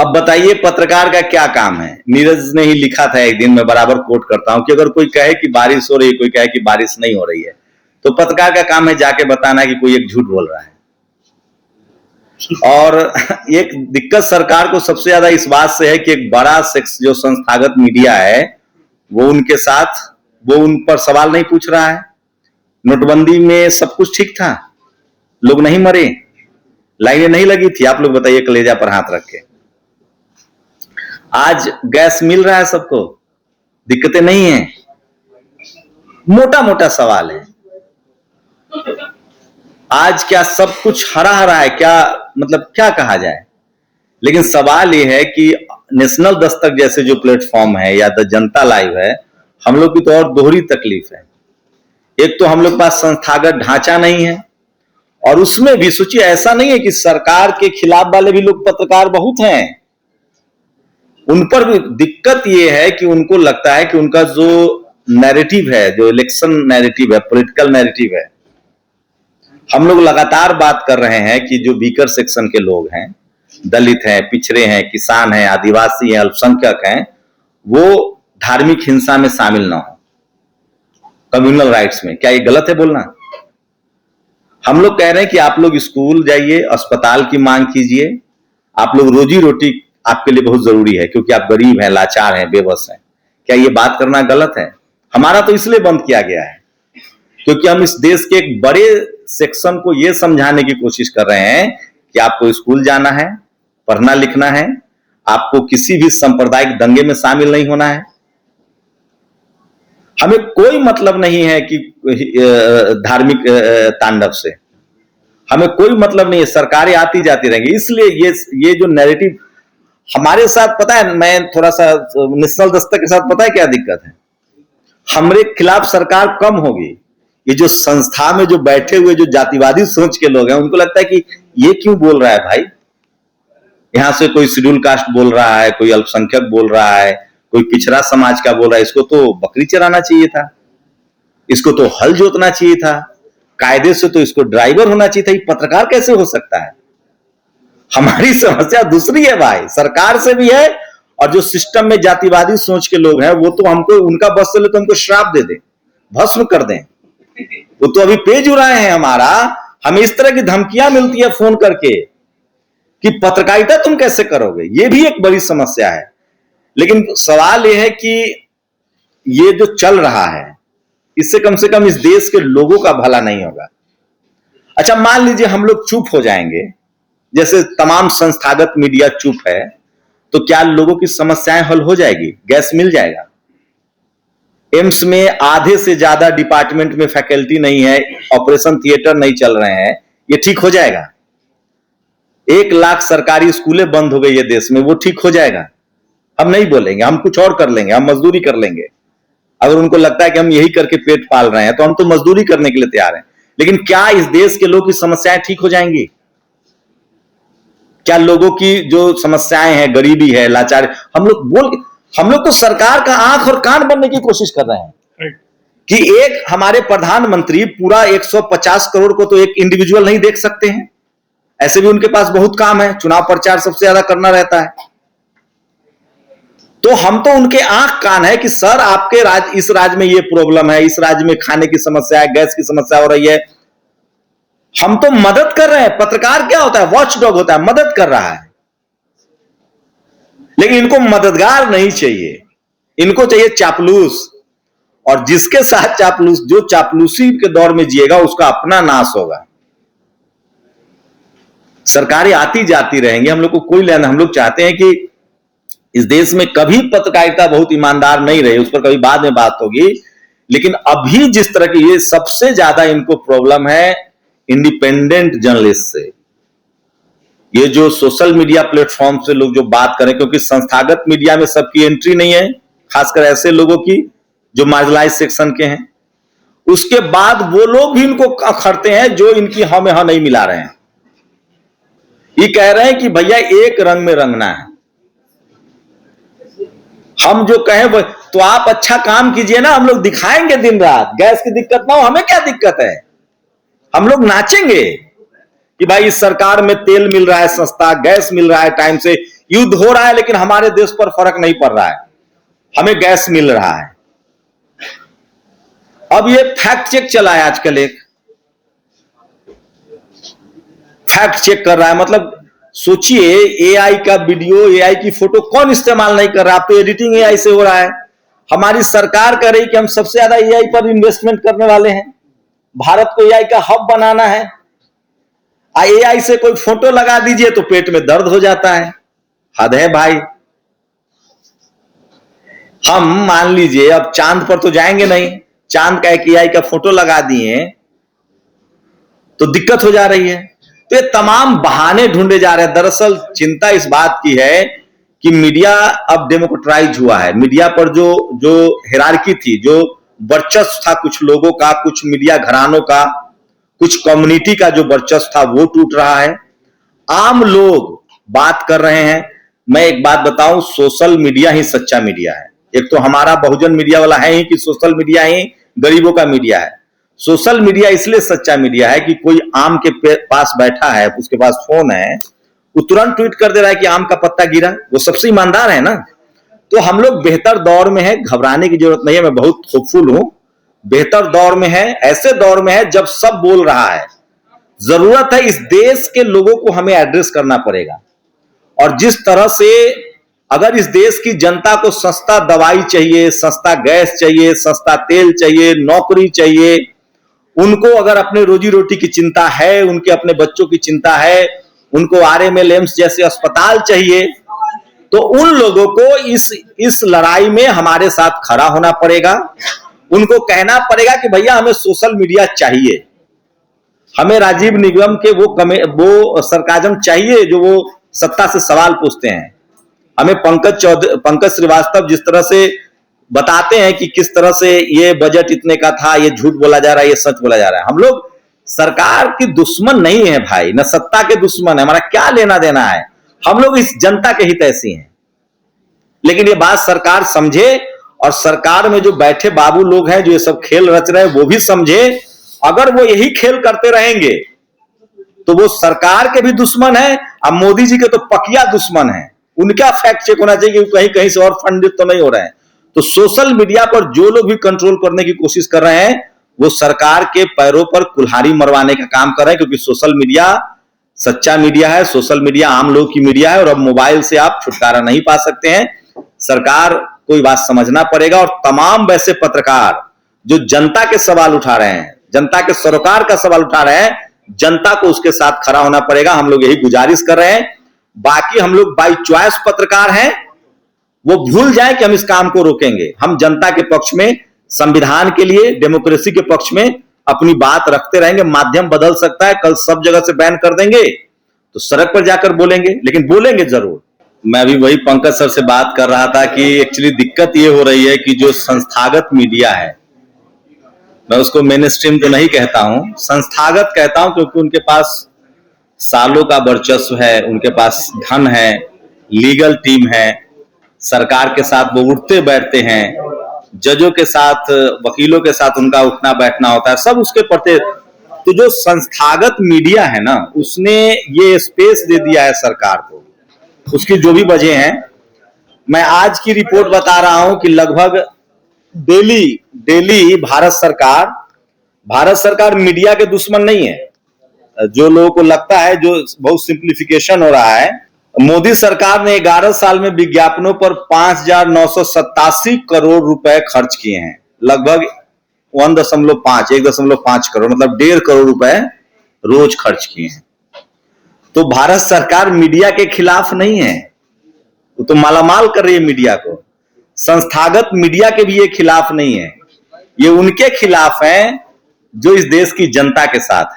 अब बताइए पत्रकार का क्या काम है। नीरज ने ही लिखा था एक दिन, मैं बराबर कोट करता हूं कि अगर कोई कहे कि बारिश हो रही है, कोई कहे कि बारिश नहीं हो रही है, तो पत्रकार का काम है जाके बताना कि कोई एक झूठ बोल रहा है। और एक दिक्कत सरकार को सबसे ज्यादा इस बात से है कि एक बड़ा सेक्स जो संस्थागत मीडिया है वो उनके साथ, वो उन पर सवाल नहीं पूछ रहा है। नोटबंदी में सब कुछ ठीक था, लोग नहीं मरे, लाइनें नहीं लगी थी। आप लोग बताइए कलेजा पर हाथ रख के। आज गैस मिल रहा है सबको, दिक्कतें नहीं है। मोटा मोटा सवाल है, आज क्या सब कुछ हरा हरा है क्या, मतलब क्या कहा जाए। लेकिन सवाल यह है कि नेशनल दस्तक जैसे जो प्लेटफॉर्म है या द जनता लाइव है, हम लोग की तो और दोहरी तकलीफ है। एक तो हम लोग के पास संस्थागत ढांचा नहीं है, और उसमें भी सोचिए ऐसा नहीं है कि सरकार के खिलाफ वाले भी लोग पत्रकार बहुत हैं, उन पर भी दिक्कत यह है कि उनको लगता है कि उनका जो नैरेटिव है, जो इलेक्शन नैरेटिव है, पॉलिटिकल नैरेटिव है, हम लोग लगातार बात कर रहे हैं कि जो वीकर सेक्शन के लोग हैं, दलित हैं, पिछड़े हैं, किसान हैं, आदिवासी हैं, अल्पसंख्यक हैं, वो धार्मिक हिंसा में शामिल ना हो, कम्युनल राइट्स में। क्या ये गलत है बोलना? हम लोग कह रहे हैं कि आप लोग स्कूल जाइए, अस्पताल की मांग कीजिए, आप लोग रोजी रोटी आपके लिए बहुत जरूरी है क्योंकि आप गरीब हैं, लाचार हैं, बेबस हैं। क्या ये बात करना गलत है? हमारा तो इसलिए बंद किया गया है क्योंकि हम इस देश के एक बड़े सेक्शन को यह समझाने की कोशिश कर रहे हैं कि आपको स्कूल जाना है, पढ़ना लिखना है, आपको किसी भी सांप्रदायिक दंगे में शामिल नहीं होना है। हमें कोई मतलब नहीं है कि धार्मिक तांडव से, हमें कोई मतलब नहीं है, सरकारें आती जाती रहेंगी। इसलिए ये जो नैरेटिव हमारे साथ, पता है, मैं थोड़ा सा नेशनल दस्तक के साथ पता है क्या दिक्कत है, हमारे खिलाफ सरकार कम होगी। ये जो संस्था में जो बैठे हुए जो जातिवादी सोच के लोग हैं, उनको लगता है कि ये क्यों बोल रहा है भाई, यहां से कोई शेड्यूल कास्ट बोल रहा है, कोई अल्पसंख्यक बोल रहा है, कोई पिछड़ा समाज का बोल रहा है, इसको तो बकरी चराना चाहिए था, इसको तो हल जोतना चाहिए था, कायदे से तो इसको ड्राइवर होना चाहिए था, ये पत्रकार कैसे हो सकता है? हमारी समस्या दूसरी है भाई, सरकार से भी है, और जो सिस्टम में जातिवादी सोच के लोग हैं वो तो हमको, उनका बस चले तो हमको श्राप दे दे, भस्म कर दें। वो तो अभी पेज उड़ाए हैं हमारा, हमें इस तरह की धमकियां मिलती है फोन करके कि पत्रकारिता तुम कैसे करोगे। ये भी एक बड़ी समस्या है। लेकिन सवाल यह है कि ये जो चल रहा है इससे कम से कम इस देश के लोगों का भला नहीं होगा। अच्छा, मान लीजिए हम लोग चुप हो जाएंगे, जैसे तमाम संस्थागत मीडिया चुप है, तो क्या लोगों की समस्याएं हल हो जाएगी? गैस मिल जाएगा? एम्स में आधे से ज्यादा डिपार्टमेंट में फैकल्टी नहीं है, ऑपरेशन थिएटर नहीं चल रहे हैं, ये ठीक हो जाएगा? 1 लाख सरकारी स्कूलें बंद हो गई है देश में, वो ठीक हो जाएगा? हम नहीं बोलेंगे, हम कुछ और कर लेंगे, हम मजदूरी कर लेंगे। अगर उनको लगता है कि हम यही करके पेट पाल रहे हैं तो हम तो मजदूरी करने के लिए तैयार हैं। लेकिन क्या इस देश के लोगों की समस्याएं ठीक हो जाएंगी? क्या लोगों की जो समस्याएं हैं, गरीबी है, लाचार, हम लोग तो सरकार का आंख और कान बनने की कोशिश कर रहे हैं कि एक हमारे प्रधानमंत्री पूरा 150 करोड़ को तो एक इंडिविजुअल नहीं देख सकते हैं, ऐसे भी उनके पास बहुत काम है, चुनाव प्रचार सबसे ज्यादा करना रहता है। तो हम तो उनके आंख कान है कि सर आपके इस राज्य में ये प्रॉब्लम है, इस राज्य में खाने की समस्या है, गैस की समस्या हो रही है, हम तो मदद कर रहे हैं। पत्रकार क्या होता है? वॉच डॉग होता है, मदद कर रहा है। लेकिन इनको मददगार नहीं चाहिए, इनको चाहिए चापलूस, और जिसके साथ चापलूस, जो चापलूसी के दौर में जिएगा उसका अपना नाश होगा। सरकारें आती जाती रहेंगी, हम लोग को कोई लेना। हम लोग चाहते हैं कि इस देश में कभी पत्रकारिता बहुत ईमानदार नहीं रही, उस पर कभी बाद में बात होगी। लेकिन अभी जिस तरह की, ये सबसे ज्यादा इनको प्रॉब्लम है इंडिपेंडेंट जर्नलिस्ट से, ये जो सोशल मीडिया प्लेटफॉर्म से लोग जो बात करें, क्योंकि संस्थागत मीडिया में सबकी एंट्री नहीं है, खासकर ऐसे लोगों की जो मार्जिनलाइज सेक्शन के हैं। उसके बाद वो लोग भी इनको अखरते हैं जो इनकी हमें हाँ नहीं मिला रहे हैं। ये कह रहे हैं कि भैया एक रंग में रंगना है, हम जो कहें वो, तो आप अच्छा काम कीजिए ना, हम लोग दिखाएंगे दिन रात। गैस की दिक्कत ना हो, हमें क्या दिक्कत है, हम लोग नाचेंगे कि भाई इस सरकार में तेल मिल रहा है सस्ता, गैस मिल रहा है टाइम से, युद्ध हो रहा है लेकिन हमारे देश पर फर्क नहीं पड़ रहा है, हमें गैस मिल रहा है। अब ये फैक्ट चेक चला है आजकल, एक फैक्ट चेक कर रहा है। मतलब सोचिए, एआई का वीडियो, एआई की फोटो कौन इस्तेमाल नहीं कर रहा है? अब तो एडिटिंग एआई से हो रहा है। हमारी सरकार कह रही कि हम सबसे ज्यादा एआई पर इन्वेस्टमेंट करने वाले हैं, भारत को एआई का हब बनाना है। एआई से कोई फोटो लगा दीजिए तो पेट में दर्द हो जाता है। हद है भाई। हम मान लीजिए अब चांद पर तो जाएंगे नहीं, चांद का एक एआई का फोटो लगा दिए तो दिक्कत हो जा रही है। तो ये तमाम बहाने ढूंढे जा रहे हैं। दरअसल चिंता इस बात की है कि मीडिया अब डेमोक्रेटाइज हुआ है। मीडिया पर जो हिरार्की थी, जो वर्चस्व था कुछ लोगों का, कुछ मीडिया घरानों का, कुछ कम्युनिटी का जो वर्चस्व था वो टूट रहा है। आम लोग बात कर रहे हैं। मैं एक बात बताऊं, सोशल मीडिया ही सच्चा मीडिया है। एक तो हमारा बहुजन मीडिया वाला है ही कि सोशल मीडिया ही गरीबों का मीडिया है। सोशल मीडिया इसलिए सच्चा मीडिया है कि कोई आम के पास बैठा है, उसके पास फोन है, वो तुरंत ट्वीट कर दे रहा है कि आम का पत्ता गिरा। वो सबसे ईमानदार है ना। तो हम लोग बेहतर दौर में है, घबराने की जरूरत नहीं है। मैं बहुत होपफुल हूं, बेहतर दौर में है, ऐसे दौर में है जब सब बोल रहा है। जरूरत है इस देश के लोगों को हमें एड्रेस करना पड़ेगा। और जिस तरह से अगर इस देश की जनता को सस्ता दवाई चाहिए, सस्ता गैस चाहिए, सस्ता तेल चाहिए, नौकरी चाहिए, उनको अगर अपने रोजी रोटी की चिंता है, उनके अपने बच्चों की चिंता है, उनको आरएमएल एम्स जैसे अस्पताल चाहिए, तो उन लोगों को इस लड़ाई में हमारे साथ खड़ा होना पड़ेगा। उनको कहना पड़ेगा कि भैया हमें सोशल मीडिया चाहिए, हमें राजीव निगम के वो सरकाजम चाहिए जो वो सत्ता से सवाल पूछते हैं। हमें पंकज श्रीवास्तव जिस तरह से बताते हैं कि किस तरह से ये बजट इतने का था, ये झूठ बोला जा रहा है, ये सच बोला जा रहा है। हम लोग सरकार की दुश्मन नहीं है भाई, न सत्ता के दुश्मन है, हमारा क्या लेना देना है। हम लोग इस जनता के हितैषी हैं। लेकिन ये बात सरकार समझे, और सरकार में जो बैठे बाबू लोग हैं जो ये सब खेल रच रहे हैं वो भी समझे। अगर वो यही खेल करते रहेंगे तो वो सरकार के भी दुश्मन है, अब मोदी जी के तो पकिया दुश्मन है। उनका फैक्ट चेक होना चाहिए कि कहीं कहीं से और फंडित तो नहीं हो रहे हैं। तो सोशल मीडिया पर जो लोग भी कंट्रोल करने की कोशिश कर रहे हैं वो सरकार के पैरों पर कुल्हाड़ी मरवाने का काम कर रहे हैं, क्योंकि सोशल मीडिया सच्चा मीडिया है, सोशल मीडिया आम लोग की मीडिया है, और अब मोबाइल से आप छुटकारा नहीं पा सकते हैं। सरकार को ये बात समझना पड़ेगा। और तमाम वैसे पत्रकार जो जनता के सवाल उठा रहे हैं, जनता के सरोकार का सवाल उठा रहे हैं, जनता को उसके साथ खड़ा होना पड़ेगा। हम लोग यही गुजारिश कर रहे हैं। बाकी हम लोग बाई चॉइस पत्रकार हैं, वो भूल जाए कि हम इस काम को रोकेंगे। हम जनता के पक्ष में, संविधान के लिए, डेमोक्रेसी के पक्ष में अपनी बात रखते रहेंगे। माध्यम बदल सकता है, कल सब जगह से बैन कर देंगे तो सड़क पर जाकर बोलेंगे, लेकिन बोलेंगे जरूर। मैं अभी वही पंकज सर से बात कर रहा था कि एक्चुअली दिक्कत ये हो रही है कि जो संस्थागत मीडिया है, मैं उसको मेन स्ट्रीम तो नहीं कहता हूं, संस्थागत कहता हूं, क्योंकि उनके पास सालों का वर्चस्व है, उनके पास धन है, लीगल टीम है, सरकार के साथ वो उठते बैठते हैं, जजों के साथ, वकीलों के साथ उनका उठना बैठना होता है, सब उसके पड़ते। तो जो संस्थागत मीडिया है ना, उसने ये स्पेस दे दिया है सरकार को। उसकी जो भी वजह है, मैं आज की रिपोर्ट बता रहा हूं कि लगभग डेली भारत सरकार मीडिया के दुश्मन नहीं है। जो लोगों को लगता है, जो बहुत सिंप्लीफिकेशन हो रहा है, मोदी सरकार ने 11 साल में विज्ञापनों पर 5,987 करोड़ रुपए खर्च किए हैं। लगभग 1.5 करोड़, मतलब 1.5 करोड़ रुपए रोज खर्च किए हैं। तो भारत सरकार मीडिया के खिलाफ नहीं है, वो तो मालामाल कर रही है मीडिया को। संस्थागत मीडिया के भी ये खिलाफ नहीं है, ये उनके खिलाफ है जो इस देश की जनता के साथ है।